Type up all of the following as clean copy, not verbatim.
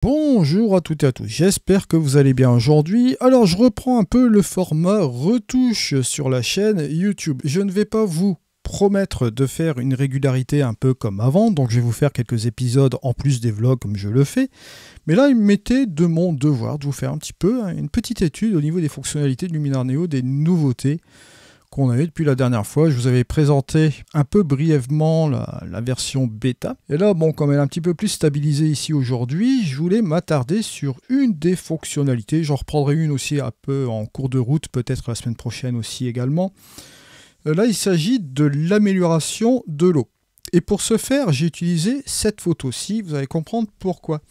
Bonjour à toutes et à tous, j'espère que vous allez bien aujourd'hui. Alors je reprends un peu le format retouche sur la chaîne YouTube. Je ne vais pas vous promettre de faire une régularité un peu comme avant, donc je vais vous faire quelques épisodes en plus des vlogs comme je le fais. Mais là il m'était de mon devoir de vous faire un petit peu une petite étude au niveau des fonctionnalités de Luminar Neo, des nouveautés qu'on avait depuis la dernière fois. Je vous avais présenté un peu brièvement la version bêta. Et là, bon, comme elle est un petit peu plus stabilisée ici aujourd'hui, je voulais m'attarder sur une des fonctionnalités. J'en reprendrai une aussi un peu en cours de route, peut-être la semaine prochaine aussi également. Là, il s'agit de l'amélioration de l'eau. Et pour ce faire, j'ai utilisé cette photo-ci. Vous allez comprendre pourquoi.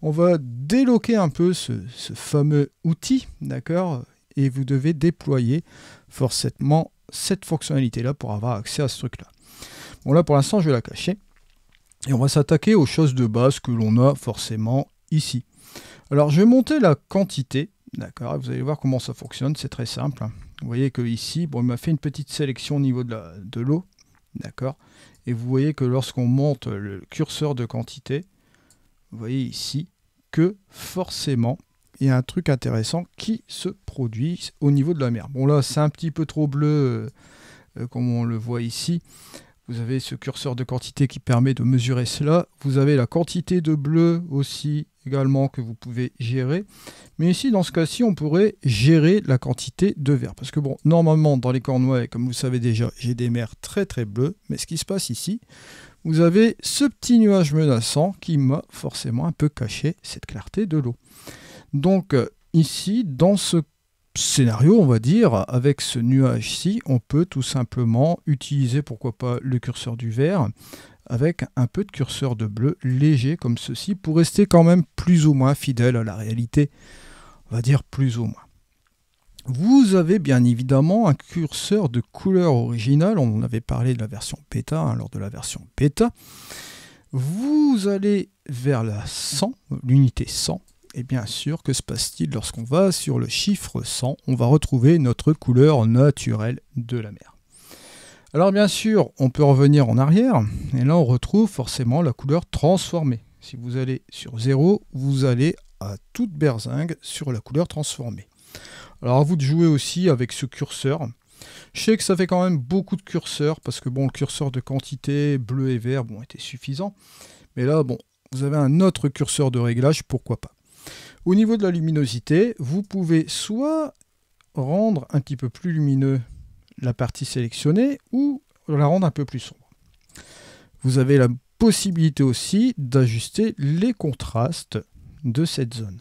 On va déloquer un peu ce fameux outil, d'accord ? Et vous devez déployer forcément cette fonctionnalité-là pour avoir accès à ce truc-là. Bon, là, pour l'instant, je vais la cacher. Et on va s'attaquer aux choses de base que l'on a forcément ici. Alors, je vais monter la quantité, d'accord ? Vous allez voir comment ça fonctionne, c'est très simple. Vous voyez que ici, bon, il m'a fait une petite sélection au niveau de l'eau, d'accord ? Et vous voyez que lorsqu'on monte le curseur de quantité, vous voyez ici que forcément, il y a un truc intéressant qui se produit au niveau de la mer. Bon là, c'est un petit peu trop bleu, comme on le voit ici. Vous avez ce curseur de quantité qui permet de mesurer cela. Vous avez la quantité de bleu aussi également que vous pouvez gérer. Mais ici, dans ce cas-ci, on pourrait gérer la quantité de vert. Parce que bon, normalement, dans les Cornouailles, comme vous le savez déjà, j'ai des mers très très bleues. Mais ce qui se passe ici, vous avez ce petit nuage menaçant qui m'a forcément un peu caché cette clarté de l'eau. Donc ici, dans ce scénario, on va dire, avec ce nuage-ci, on peut tout simplement utiliser, pourquoi pas, le curseur du vert avec un peu de curseur de bleu léger comme ceci pour rester quand même plus ou moins fidèle à la réalité, on va dire plus ou moins. Vous avez bien évidemment un curseur de couleur originale, on en avait parlé de la version bêta, lors de la version bêta. Vous allez vers la 100, l'unité 100. Et bien sûr, que se passe-t-il lorsqu'on va sur le chiffre 100? On va retrouver notre couleur naturelle de la mer. Alors bien sûr, on peut revenir en arrière, et là on retrouve forcément la couleur transformée. Si vous allez sur 0, vous allez à toute berzingue sur la couleur transformée. Alors à vous de jouer aussi avec ce curseur. Je sais que ça fait quand même beaucoup de curseurs, parce que bon, le curseur de quantité bleu et vert, bon, était suffisant. Mais là, bon, vous avez un autre curseur de réglage, pourquoi pas. Au niveau de la luminosité, vous pouvez soit rendre un petit peu plus lumineux la partie sélectionnée ou la rendre un peu plus sombre. Vous avez la possibilité aussi d'ajuster les contrastes de cette zone.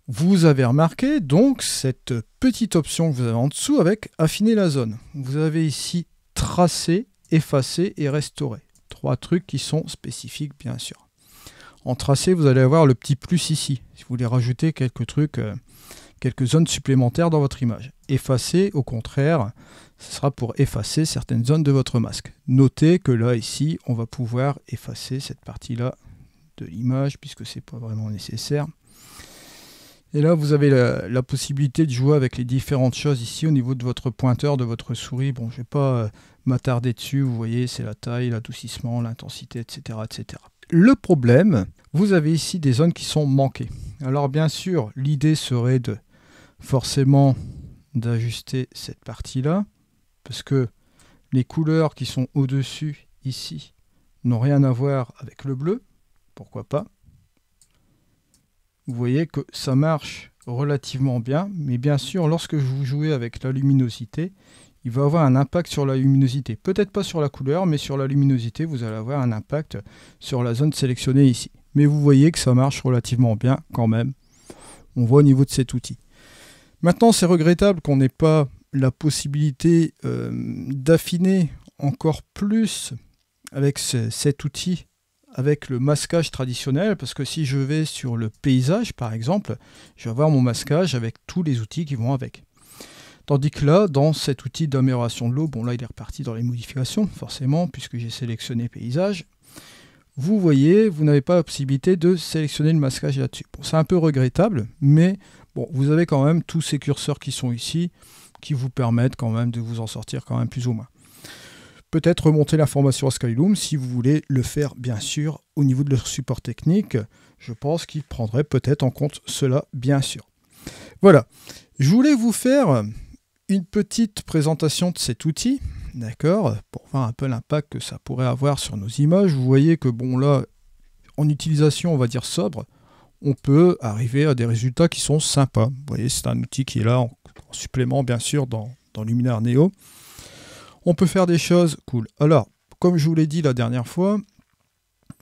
Vous avez remarqué donc cette petite option que vous avez en dessous avec affiner la zone. Vous avez ici tracer, effacer et restaurer. Trois trucs qui sont spécifiques bien sûr. En tracé, vous allez avoir le petit plus ici, si vous voulez rajouter quelques trucs, quelques zones supplémentaires dans votre image. Effacer, au contraire, ce sera pour effacer certaines zones de votre masque. Notez que là, ici, on va pouvoir effacer cette partie-là de l'image, puisque ce n'est pas vraiment nécessaire. Et là, vous avez la possibilité de jouer avec les différentes choses ici, au niveau de votre pointeur, de votre souris. Bon, je ne vais pas m'attarder dessus, vous voyez, c'est la taille, l'adoucissement, l'intensité, etc., etc. Le problème, vous avez ici des zones qui sont manquées. Alors bien sûr, l'idée serait de forcément d'ajuster cette partie-là, parce que les couleurs qui sont au-dessus, ici, n'ont rien à voir avec le bleu. Pourquoi pas? Vous voyez que ça marche relativement bien, mais bien sûr, lorsque vous jouez avec la luminosité, il va avoir un impact sur la luminosité. Peut-être pas sur la couleur, mais sur la luminosité, vous allez avoir un impact sur la zone sélectionnée ici. Mais vous voyez que ça marche relativement bien quand même. On voit au niveau de cet outil. Maintenant, c'est regrettable qu'on n'ait pas la possibilité d'affiner encore plus avec cet outil, avec le masquage traditionnel, parce que si je vais sur le paysage, par exemple, je vais avoir mon masquage avec tous les outils qui vont avec. Tandis que là, dans cet outil d'amélioration de l'eau, bon là il est reparti dans les modifications, forcément, puisque j'ai sélectionné paysage. Vous voyez, vous n'avez pas la possibilité de sélectionner le masquage là-dessus. Bon, c'est un peu regrettable, mais bon, vous avez quand même tous ces curseurs qui sont ici, qui vous permettent quand même de vous en sortir quand même plus ou moins. Peut-être remonter l'information à Skyloom si vous voulez le faire, bien sûr, au niveau de leur support technique. je pense qu'il prendrait peut-être en compte cela, bien sûr. Voilà, je voulais vous faire une petite présentation de cet outil, d'accord, pour voir un peu l'impact que ça pourrait avoir sur nos images. Vous voyez que bon là, en utilisation, on va dire sobre, on peut arriver à des résultats qui sont sympas. Vous voyez, c'est un outil qui est là en supplément, bien sûr, dans Luminar Neo. On peut faire des choses cool. Alors, comme je vous l'ai dit la dernière fois,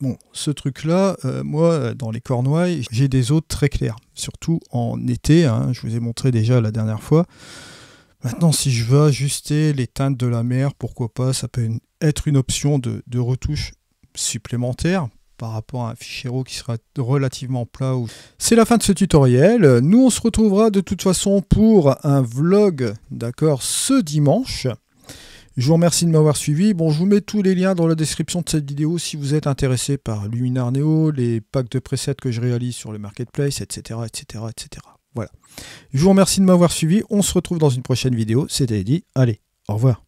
bon, ce truc-là, moi, dans les Cornouailles, j'ai des eaux très claires, surtout en été, hein, je vous ai montré déjà la dernière fois. Maintenant, si je veux ajuster les teintes de la mer, pourquoi pas, ça peut être une option de retouche supplémentaire par rapport à un fichier RAW qui sera relativement plat. C'est la fin de ce tutoriel. Nous, on se retrouvera de toute façon pour un vlog, d'accord, ce dimanche. Je vous remercie de m'avoir suivi. Bon, je vous mets tous les liens dans la description de cette vidéo si vous êtes intéressé par Luminar Neo, les packs de presets que je réalise sur le marketplace, etc., etc., etc. Voilà. Je vous remercie de m'avoir suivi. On se retrouve dans une prochaine vidéo. C'était Eddy. Allez, au revoir.